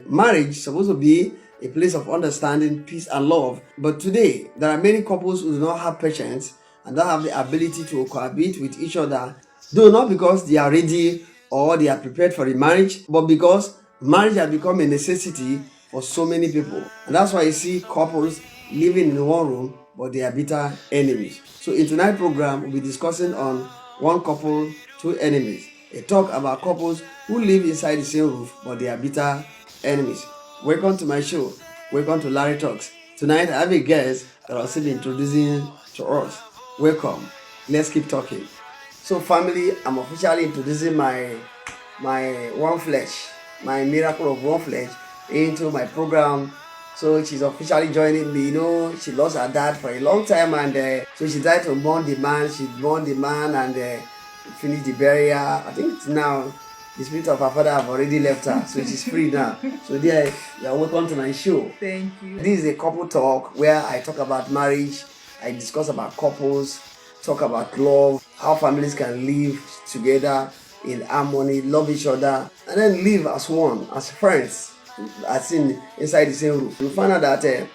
Marriage is supposed to be a place of understanding, peace, and love. But today, there are many couples who do not have patience and don't have the ability to cohabit with each other, though not because they are ready or they are prepared for the marriage, but because marriage has become a necessity for so many people. And that's why you see couples living in one room, but they are bitter enemies. So in tonight's program, we'll be discussing on one couple, two enemies. A talk about couples who live inside the same roof, but they are bitter enemies. Welcome to my show. Welcome to Larry Talks. Tonight I have a guest that I'll still be introducing to us. Welcome. Let's keep talking. So family, I'm officially introducing my one flesh, my miracle of one flesh into my program. So she's officially joining me. She lost her dad for a long time, and so she tried to mourn the man. She mourned the man and finished the burial. I think it's now the spirit of her father have already left her, so she's free now. So dear, you are welcome to my show. Thank you. This is a couple talk where I talk about marriage, I discuss about couples, talk about love, how families can live together in harmony, love each other, and then live as one, as friends, as in inside the same roof. You find out that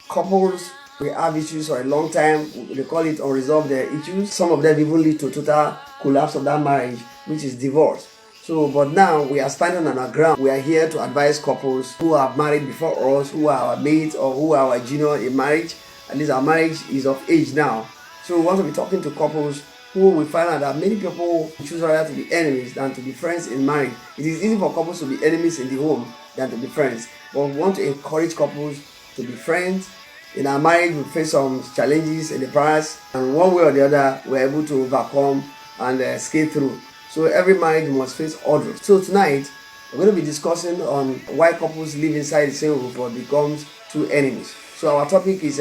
couples will have issues for a long time. They call it unresolved issues. Some of them even lead to total collapse of that marriage, which is divorce. So, but now we are standing on our ground. We are here to advise couples who have married before us, who are our mates or who are our junior in marriage. At least our marriage is of age now. So we want to be talking to couples who will find out that many people choose rather to be enemies than to be friends in marriage. It is easy for couples to be enemies in the home than to be friends. But we want to encourage couples to be friends. In our marriage, we face some challenges in the past, and one way or the other, we're able to overcome and skate through. So every marriage must face hurdles. So tonight, we're going to be discussing on why couples live inside the same roof but becomes two enemies. So our topic is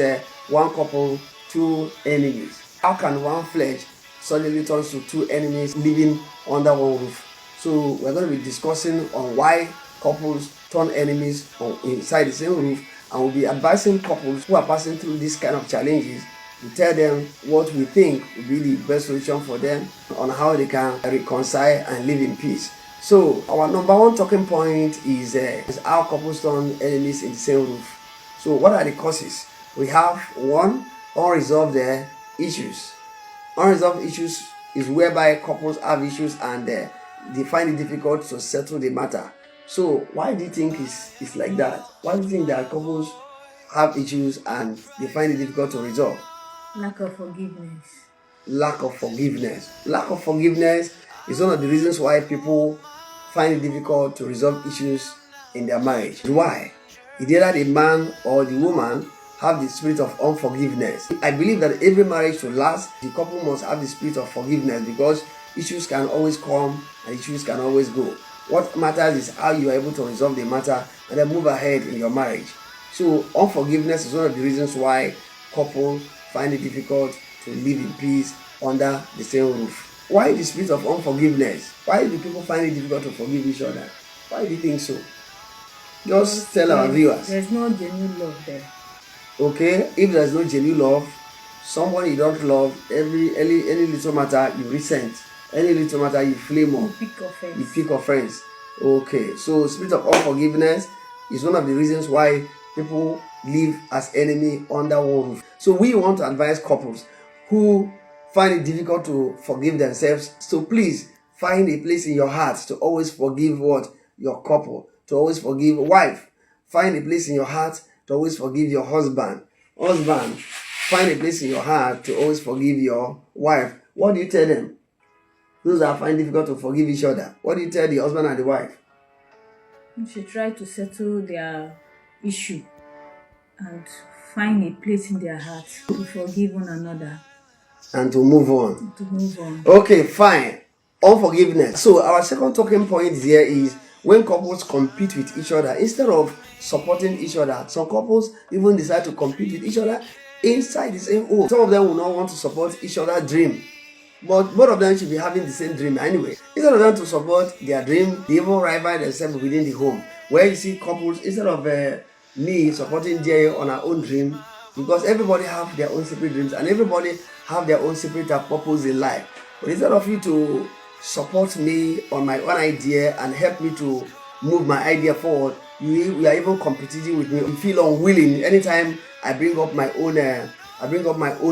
one couple, two enemies. How can one flesh suddenly turn to two enemies living under one roof? So we're going to be discussing on why couples turn enemies inside the same roof, and we'll be advising couples who are passing through this kind of challenges to tell them what we think would be the best solution for them on how they can reconcile and live in peace. So our number one talking point is how couples turn enemies in the same roof. So what are the causes? We have one, unresolved issues. Unresolved issues is whereby couples have issues and they find it difficult to settle the matter. So why do you think it's like that? Why do you think that couples have issues and they find it difficult to resolve? Lack of forgiveness. Lack of forgiveness. Lack of forgiveness is one of the reasons why people find it difficult to resolve issues in their marriage. Why? Either the man or the woman have the spirit of unforgiveness. I believe that every marriage to last, the couple must have the spirit of forgiveness, because issues can always come and issues can always go. What matters is how you are able to resolve the matter and then move ahead in your marriage. So unforgiveness is one of the reasons why couples find it difficult to live in peace under the same roof. Why the spirit of unforgiveness? Why do people find it difficult to forgive each other? Why do you think so? Just tell our viewers. There's no genuine love there. Okay, if there's no genuine love, someone you don't love, any little matter you resent, any little matter you flame on, you pick offense. Okay, so spirit of unforgiveness is one of the reasons why people live as enemy under one roof. So we want to advise couples who find it difficult to forgive themselves. So please find a place in your heart to always forgive your couple, to always forgive wife. Find a place in your heart to always forgive your husband. Husband, find a place in your heart to always forgive your wife. What do you tell them? Those that find it difficult to forgive each other, what do you tell the husband and the wife? You should try to settle their issue and find a place in their hearts to forgive one another and to move on. Okay, fine. Unforgiveness. So our second talking point here is when couples compete with each other instead of supporting each other. Some couples even decide to compete with each other inside the same home. Some of them will not want to support each other's dream, but both of them should be having the same dream anyway. Instead of them to support their dream, they even rival themselves within the home. Where you see couples, instead of me supporting Jay on her own dream, because everybody have their own separate dreams and everybody have their own separate purpose in life. But instead of you to support me on my own idea and help me to move my idea forward, You are even competing with me. You feel unwilling anytime I bring up my own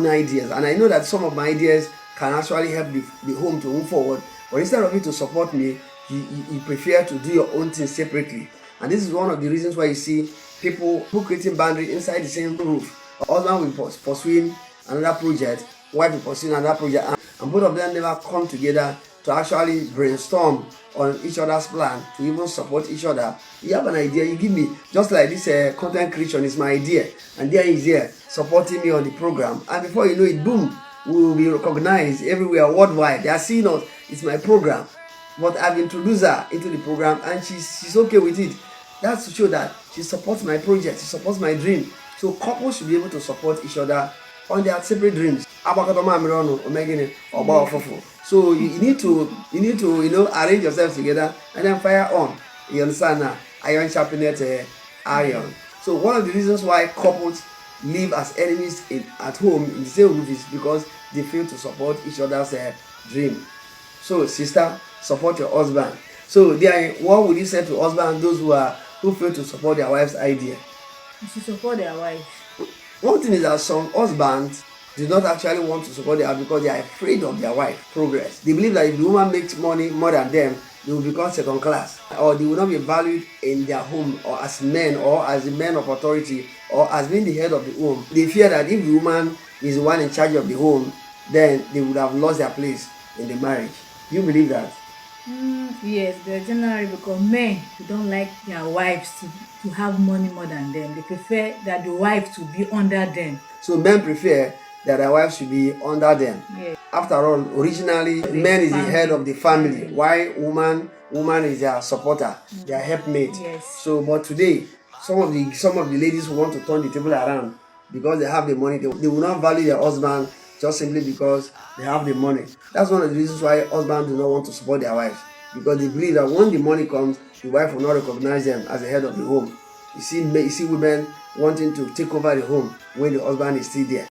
ideas, and I know that some of my ideas can actually help the home to move forward. But instead of you to support me, you prefer to do your own thing separately. And this is one of the reasons why you see people who creating boundaries inside the same roof. Husband will pursuing another project, wife will pursuing another project, and both of them never come together to actually brainstorm on each other's plan to even support each other. You have an idea, you give me, just like this content creation is my idea, and there is here supporting me on the program, and before you know it, boom, we will be recognized everywhere worldwide. They are seeing us. It's my program, but I've introduced her into the program, and she's okay with it. That's to show that she supports my project, she supports my dream. So couples should be able to support each other on their separate dreams. So you need to arrange yourselves together and then fire on. You understand now? Iron sharpeneth iron. So one of the reasons why couples live as enemies at home in the same roof is because they fail to support each other's dream. So sister, support your husband. So there, what would you say to husbands, those who fail to support their wife's idea? You should support their wife. One thing is that some husbands do not actually want to support their wife because they are afraid of their wife's progress. They believe that if the woman makes money more than them, they will become second class, or they will not be valued in their home, or as men, or as the men of authority, or as being the head of the home. They fear that if the woman is the one in charge of the home, then they would have lost their place in the marriage. Do you believe that? Yes, but generally because men don't like their wives to have money more than them. They prefer that the wife to be under them. So men prefer that their wives should be under them. Yes. After all, originally man is the head of the family, while woman is their supporter, their helpmate. Yes. So but today some of the ladies who want to turn the table around because they have the money, they will not value their husband just simply because they have the money. That's one of the reasons why husbands do not want to support their wives, because they believe that when the money comes, the wife will not recognize them as the head of the home. You see women wanting to take over the home when the husband is still there.